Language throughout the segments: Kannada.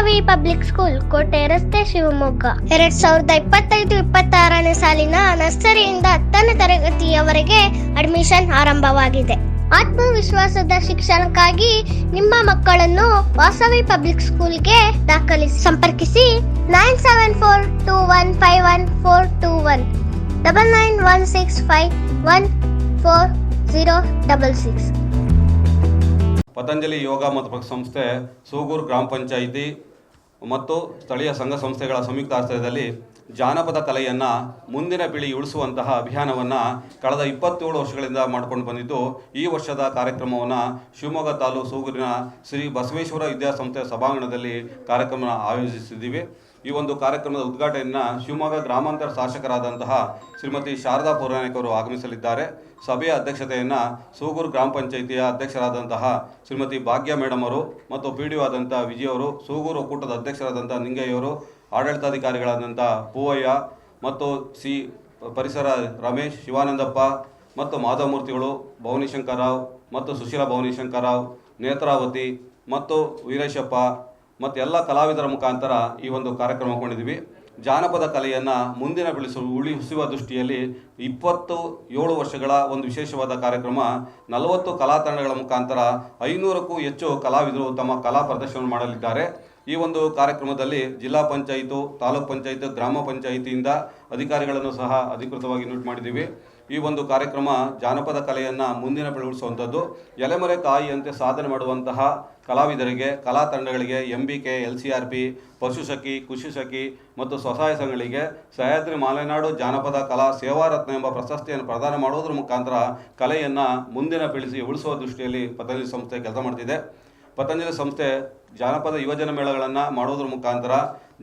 ವಾಸವಿ ಪಬ್ಲಿಕ್ ಸ್ಕೂಲ್, ಕೋಟೆ ರಸ್ತೆ, ಶಿವಮೊಗ್ಗ. 2025-26ನೇ ಸಾಲಿನ ನರ್ಸರಿಯಿಂದ 10ನೇ ತರಗತಿಯವರೆಗೆ ಅಡ್ಮಿಷನ್ ಆರಂಭವಾಗಿದೆ. ಆತ್ಮವಿಶ್ವಾಸದ ಶಿಕ್ಷಣಕ್ಕಾಗಿ ನಿಮ್ಮ ಮಕ್ಕಳನ್ನು ವಾಸವಿ ಪಬ್ಲಿಕ್ ಸ್ಕೂಲ್ಗೆ ದಾಖಲಿಸಿ. ಸಂಪರ್ಕಿಸಿ 9742151421 9916514066. ಪತಂಜಲಿ ಯೋಗ ಮತ್ತು ಸಂಸ್ಥೆ, ಸೂಗೂರು ಗ್ರಾಮ ಪಂಚಾಯಿತಿ ಮತ್ತು ಸ್ಥಳೀಯ ಸಂಘ ಸಂಸ್ಥೆಗಳ ಸಂಯುಕ್ತ ಆಶ್ರಯದಲ್ಲಿ ಜಾನಪದ ಕಲೆಯನ್ನು ಮುಂದಿನ ಪೀಳಿಗೆ ಉಳಿಸುವಂತಹ ಅಭಿಯಾನವನ್ನು ಕಳೆದ 27 ವರ್ಷಗಳಿಂದ ಮಾಡಿಕೊಂಡು ಬಂದಿದ್ದು, ಈ ವರ್ಷದ ಕಾರ್ಯಕ್ರಮವನ್ನು ಶಿವಮೊಗ್ಗ ತಾಲೂಕು ಸೂಗೂರಿನ ಶ್ರೀ ಬಸವೇಶ್ವರ ವಿದ್ಯಾಸಂಸ್ಥೆಯ ಸಭಾಂಗಣದಲ್ಲಿ ಕಾರ್ಯಕ್ರಮ ಆಯೋಜಿಸಿದ್ದೀವಿ. ಈ ಒಂದು ಕಾರ್ಯಕ್ರಮದ ಉದ್ಘಾಟನೆಯನ್ನು ಶಿವಮೊಗ್ಗ ಗ್ರಾಮಾಂತರ ಶಾಸಕರಾದಂತಹ ಶ್ರೀಮತಿ ಶಾರದಾ ಪೌರಾಣಿಕ್ ಅವರು ಆಗಮಿಸಲಿದ್ದಾರೆ. ಸಭೆಯ ಅಧ್ಯಕ್ಷತೆಯನ್ನು ಸೂಗೂರು ಗ್ರಾಮ ಪಂಚಾಯಿತಿಯ ಅಧ್ಯಕ್ಷರಾದಂತಹ ಶ್ರೀಮತಿ ಭಾಗ್ಯ ಮೇಡಮ್ ಅವರು ಮತ್ತು PDO ಆದಂಥ ವಿಜಯ್ ಅವರು, ಸೂಗೂರು ಒಕ್ಕೂಟದ ಅಧ್ಯಕ್ಷರಾದಂಥ ನಿಂಗಯ್ಯವರು, ಆಡಳಿತಾಧಿಕಾರಿಗಳಾದಂಥ ಪೂವಯ್ಯ ಮತ್ತು ಪರಿಸರ ರಮೇಶ್, ಶಿವಾನಂದಪ್ಪ ಮತ್ತು ಮಾಧವಮೂರ್ತಿಗಳು, ಭವಾನಿಶಂಕರ್ ರಾವ್ ಮತ್ತು ಸುಶೀಲಾ ಭವಾನಿಶಂಕರ್ ರಾವ್, ನೇತ್ರಾವತಿ ಮತ್ತು ವೀರೇಶಪ್ಪ ಮತ್ತು ಎಲ್ಲ ಕಲಾವಿದರ ಮುಖಾಂತರ ಈ ಒಂದು ಕಾರ್ಯಕ್ರಮ ಕೊಂಡಿದ್ದೀವಿ. ಜಾನಪದ ಕಲೆಯನ್ನು ಮುಂದಿನ ಉಳಿಸುವ ದೃಷ್ಟಿಯಲ್ಲಿ 27 ವರ್ಷಗಳ ಒಂದು ವಿಶೇಷವಾದ ಕಾರ್ಯಕ್ರಮ. 40 ಕಲಾ ತಂಡಗಳ ಮುಖಾಂತರ 500ಕ್ಕೂ ಹೆಚ್ಚು ಕಲಾವಿದರು ತಮ್ಮ ಕಲಾ ಪ್ರದರ್ಶನ ಮಾಡಲಿದ್ದಾರೆ. ಈ ಒಂದು ಕಾರ್ಯಕ್ರಮದಲ್ಲಿ ಜಿಲ್ಲಾ ಪಂಚಾಯಿತು, ತಾಲೂಕ್ ಪಂಚಾಯತ್, ಗ್ರಾಮ ಪಂಚಾಯಿತಿಯಿಂದ ಅಧಿಕಾರಿಗಳನ್ನು ಸಹ ಅಧಿಕೃತವಾಗಿ ಇನ್ವೈಟ್ ಮಾಡಿದ್ದೀವಿ. ಈ ಒಂದು ಕಾರ್ಯಕ್ರಮ ಜಾನಪದ ಕಲೆಯನ್ನು ಮುಂದಿನ ಬೆಳೆಸುವಂಥದ್ದು. ಎಲೆಮರೆ ಕಾಯಿಯಂತೆ ಸಾಧನೆ ಮಾಡುವಂತಹ ಕಲಾವಿದರಿಗೆ, ಕಲಾ ತಂಡಗಳಿಗೆ MBK, LCRP, ಪಶುಸಖಿ, ಕೃಷಿಸಖಿ ಮತ್ತು ಸ್ವಸಹಾಯ ಸಂಘಗಳಿಗೆ ಸಹ್ಯಾದ್ರಿ ಮಲೆನಾಡು ಜಾನಪದ ಕಲಾ ಸೇವಾರತ್ನ ಎಂಬ ಪ್ರಶಸ್ತಿಯನ್ನು ಪ್ರದಾನ ಮಾಡುವುದರ ಮುಖಾಂತರ ಕಲೆಯನ್ನು ಮುಂದಿನ ಪೀಳಿಗೆ ಉಳಿಸುವ ದೃಷ್ಟಿಯಲ್ಲಿ ಪತಂಜಲಿ ಸಂಸ್ಥೆ ಕೆಲಸ ಮಾಡ್ತಿದೆ. ಪತಂಜಲಿ ಸಂಸ್ಥೆ ಜಾನಪದ ಯುವಜನ ಮೇಳಗಳನ್ನು ಮಾಡುವುದರ ಮುಖಾಂತರ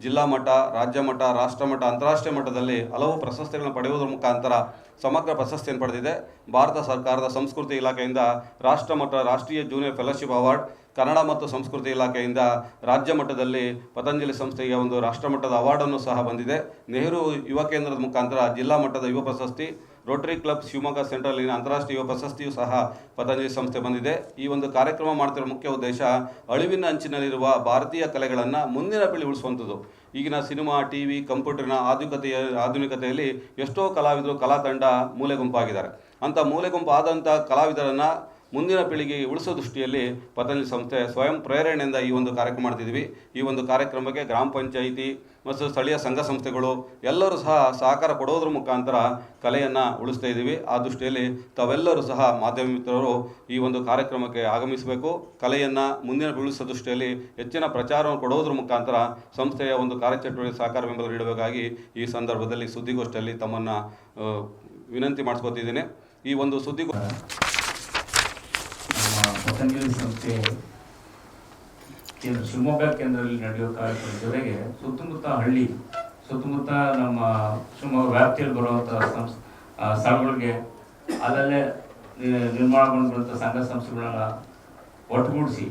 ಜಿಲ್ಲಾ ಮಟ್ಟ, ರಾಜ್ಯ ಮಟ್ಟ, ರಾಷ್ಟ್ರ ಮಟ್ಟ, ಅಂತಾರಾಷ್ಟ್ರೀಯ ಮಟ್ಟದಲ್ಲಿ ಹಲವು ಪ್ರಶಸ್ತಿಗಳನ್ನು ಪಡೆಯುವುದರ ಮುಖಾಂತರ ಸಮಗ್ರ ಪ್ರಶಸ್ತಿಯನ್ನು ಪಡೆದಿದೆ. ಭಾರತ ಸರ್ಕಾರದ ಸಂಸ್ಕೃತಿ ಇಲಾಖೆಯಿಂದ ರಾಷ್ಟ್ರ ಮಟ್ಟ ರಾಷ್ಟ್ರೀಯ ಜೂನಿಯರ್ ಫೆಲೋಶಿಪ್ ಅವಾರ್ಡ್, ಕನ್ನಡ ಮತ್ತು ಸಂಸ್ಕೃತಿ ಇಲಾಖೆಯಿಂದ ರಾಜ್ಯ ಮಟ್ಟದಲ್ಲಿ ಪತಂಜಲಿ ಸಂಸ್ಥೆಗೆ ಒಂದು ರಾಷ್ಟ್ರಮಟ್ಟದ ಅವಾರ್ಡನ್ನು ಸಹ ಬಂದಿದೆ. ನೆಹರು ಯುವ ಕೇಂದ್ರದ ಮುಖಾಂತರ ಜಿಲ್ಲಾ ಮಟ್ಟದ ಯುವ ಪ್ರಶಸ್ತಿ, ರೋಟರಿ ಕ್ಲಬ್ ಶಿವಮೊಗ್ಗ ಸೆಂಟ್ರಲ್ಲಿನ ಅಂತಾರಾಷ್ಟ್ರೀಯ ಯುವ ಪ್ರಶಸ್ತಿಯೂ ಸಹ ಪತಂಜಲಿ ಸಂಸ್ಥೆ ಬಂದಿದೆ. ಈ ಒಂದು ಕಾರ್ಯಕ್ರಮ ಮಾಡ್ತಿರೋ ಮುಖ್ಯ ಉದ್ದೇಶ ಅಳಿವಿನ ಅಂಚಿನಲ್ಲಿರುವ ಭಾರತೀಯ ಕಲೆಗಳನ್ನು ಮುಂದಿನ ಪೀಳಿಗೆ ಉಳಿಸುವಂಥದ್ದು. ಈಗಿನ ಸಿನಿಮಾ, TV, ಕಂಪ್ಯೂಟರ್ನ ಆಧುನಿಕತೆಯಲ್ಲಿ ಎಷ್ಟೋ ಕಲಾವಿದರು, ಕಲಾ ತಂಡ ಮೂಲೆ ಗುಂಪಾಗಿದ್ದಾರೆ. ಅಂಥ ಮೂಲೆ ಗುಂಪಾದಂಥ ಕಲಾವಿದರನ್ನು ಮುಂದಿನ ಪೀಳಿಗೆಗೆ ಉಳಿಸೋ ದೃಷ್ಟಿಯಲ್ಲಿ ಪತಂಜಲಿ ಸಂಸ್ಥೆ ಸ್ವಯಂ ಪ್ರೇರಣೆಯಿಂದ ಈ ಒಂದು ಕಾರ್ಯಕ್ರಮ ಮಾಡ್ತಿದ್ದೀವಿ. ಈ ಒಂದು ಕಾರ್ಯಕ್ರಮಕ್ಕೆ ಗ್ರಾಮ ಪಂಚಾಯಿತಿ ಮತ್ತು ಸ್ಥಳೀಯ ಸಂಘ ಸಂಸ್ಥೆಗಳು ಎಲ್ಲರೂ ಸಹ ಸಹಕಾರ ಕೊಡೋದ್ರ ಮುಖಾಂತರ ಕಲೆಯನ್ನು ಉಳಿಸ್ತಾ ಇದ್ದೀವಿ. ಆ ದೃಷ್ಟಿಯಲ್ಲಿ ತಾವೆಲ್ಲರೂ ಸಹ ಮಾಧ್ಯಮ ಮಿತ್ರರು ಈ ಒಂದು ಕಾರ್ಯಕ್ರಮಕ್ಕೆ ಆಗಮಿಸಬೇಕು. ಕಲೆಯನ್ನು ಮುಂದಿನ ಉಳಿಸೋ ದೃಷ್ಟಿಯಲ್ಲಿ ಹೆಚ್ಚಿನ ಪ್ರಚಾರವನ್ನು ಕೊಡೋದ್ರ ಮುಖಾಂತರ ಸಂಸ್ಥೆಯ ಒಂದು ಕಾರ್ಯಚಟುವಟಿಕೆ ಸಹಕಾರ ಬೆಂಬಲ ನೀಡಬೇಕಾಗಿ ಈ ಸಂದರ್ಭದಲ್ಲಿ ಸುದ್ದಿಗೋಷ್ಠಿಯಲ್ಲಿ ತಮ್ಮನ್ನು ವಿನಂತಿ ಮಾಡಿಸ್ಕೊತಿದ್ದೀನಿ. ಈ ಒಂದು ಪತಂಜಲಿ ಸಂಸ್ಥೆ ಶಿವಮೊಗ್ಗ ಕೇಂದ್ರದಲ್ಲಿ ನಡೆಯುವ ಕಾರ್ಯಕ್ರಮದ ಜೊತೆಗೆ ಸುತ್ತಮುತ್ತ ನಮ್ಮ ಶಿವಮೊಗ್ಗ ವ್ಯಾಪ್ತಿಯಲ್ಲಿ ಬರುವಂಥ ಸ್ಥಳಗಳಿಗೆ ಅಲ್ಲಲ್ಲೇ ನಿರ್ಮಾಣಗೊಂಡಿರುವಂಥ ಸಂಘ ಸಂಸ್ಥೆಗಳನ್ನ ಒಟ್ಟುಗೂಡಿಸಿ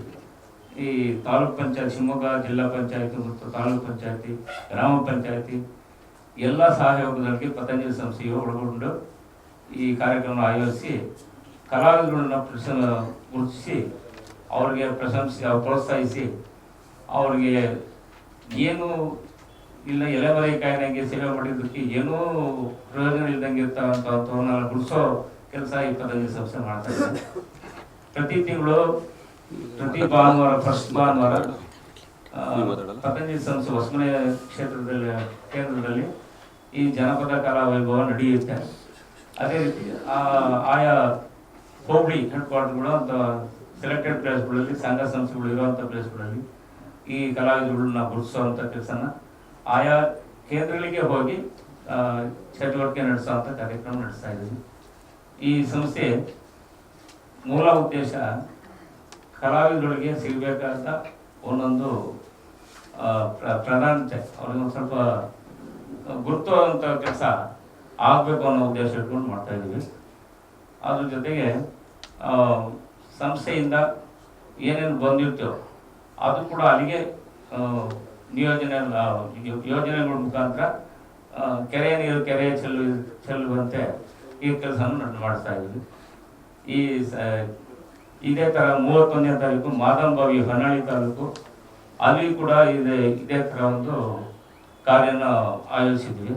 ಈ ತಾಲೂಕ್ ಪಂಚಾಯತ್, ಶಿವಮೊಗ್ಗ ಜಿಲ್ಲಾ ಪಂಚಾಯತಿ ಮತ್ತು ತಾಲೂಕ್ ಪಂಚಾಯತಿ, ಗ್ರಾಮ ಪಂಚಾಯತಿ ಎಲ್ಲ ಸಹಯೋಗದಲ್ಲಿ ಪತಂಜಲಿ ಸಂಸ್ಥೆಯು ಒಳಗೊಂಡು ಈ ಕಾರ್ಯಕ್ರಮ ಆಯೋಜಿಸಿ ಕಲಾವಿದರನ್ನ ಗುರುತಿಸಿ ಅವ್ರಿಗೆ ಪ್ರೋತ್ಸಾಹಿಸಿ ಅವ್ರಿಗೆ ಏನು ಇಲ್ಲ ಎಲೆಮರೆ ಕಾಯಿನಾಗೆ ಸೇವೆ ಮಾಡಿದ್ದಕ್ಕೆ ಏನೂ ಪ್ರಯೋಜನ ಇಲ್ದಂಗೆ ಇರ್ತಕ್ಕಂಥವ್ರನ್ನ ಗುಡಿಸೋ ಕೆಲಸ ಈ ಪತಂಜಲಿ ಸಂಸ್ಥೆ ಮಾಡ್ತಾ ಇದೆ. ಪ್ರತಿ ತಿಂಗಳು ಪ್ರತಿ ಭಾನುವಾರ, ಫಸ್ಟ್ ಭಾನುವಾರ ಪತಂಜಲಿ ಸಂಸ್ಥೆ ಹೊಸಮನೆ ಕೇಂದ್ರದಲ್ಲಿ ಈ ಜನಪದ ಕಲಾ ವೈಭವ ನಡೆಯುತ್ತೆ. ಅದೇ ರೀತಿ ಆಯಾ ಹೋಬಳಿ ಹೆಡ್ ಕ್ವಾರ್ಟರ್ಗಳು ಅಂತ ಸೆಲೆಕ್ಟೆಡ್ ಪ್ಲೇಸ್ಗಳಲ್ಲಿ, ಸಂಘ ಸಂಸ್ಥೆಗಳು ಇರುವಂಥ ಪ್ಲೇಸ್ಗಳಲ್ಲಿ ಈ ಕಲಾವಿದರುಗಳನ್ನ ಗುರುತಿಸುವಂಥ ಕೆಲಸನ ಆಯಾ ಕೇಂದ್ರಗಳಿಗೆ ಹೋಗಿ ಚಟುವಟಿಕೆ ನಡೆಸುವಂಥ ಕಾರ್ಯಕ್ರಮ ನಡೆಸ್ತಾ ಇದ್ದೀವಿ. ಈ ಸಂಸ್ಥೆ ಮೂಲ ಉದ್ದೇಶ ಕಲಾವಿದರಿಗೆ ಸಿಗಬೇಕಾದ ಒಂದೊಂದು ಪ್ರಾಧಾನ್ಯತೆ, ಅವ್ರಿಗೆ ಒಂದು ಸ್ವಲ್ಪ ಗುರುತುವಂಥ ಕೆಲಸ ಆಗಬೇಕು ಅನ್ನೋ ಉದ್ದೇಶ ಇಟ್ಕೊಂಡು ಮಾಡ್ತಾ ಇದ್ದೀವಿ. ಅದ್ರ ಜೊತೆಗೆ ಸಂಸ್ಥೆಯಿಂದ ಏನೇನು ಬಂದಿರ್ತೇವೋ ಅದು ಕೂಡ ಅಲ್ಲಿಗೆ ಯೋಜನೆಗಳ ಮುಖಾಂತರ ಕೆರೆ ನೀರು ಕೆರೆ ಚೆಲ್ಲುವಂತೆ ಈ ಕೆಲಸವನ್ನು ಮಾಡಿಸ್ತಾ ಇದ್ದೀವಿ. ಇದೇ ಥರ 31ನೇ ತಾರೀಕು ಮಾದಂಬಾವಿ ಹೊನ್ನಾಳಿ ತಾಲೂಕು ಅಲ್ಲಿ ಕೂಡ ಇದೇ ಥರ ಒಂದು ಕಾರ್ಯನ ಆಯೋಜಿಸಿದ್ವಿ.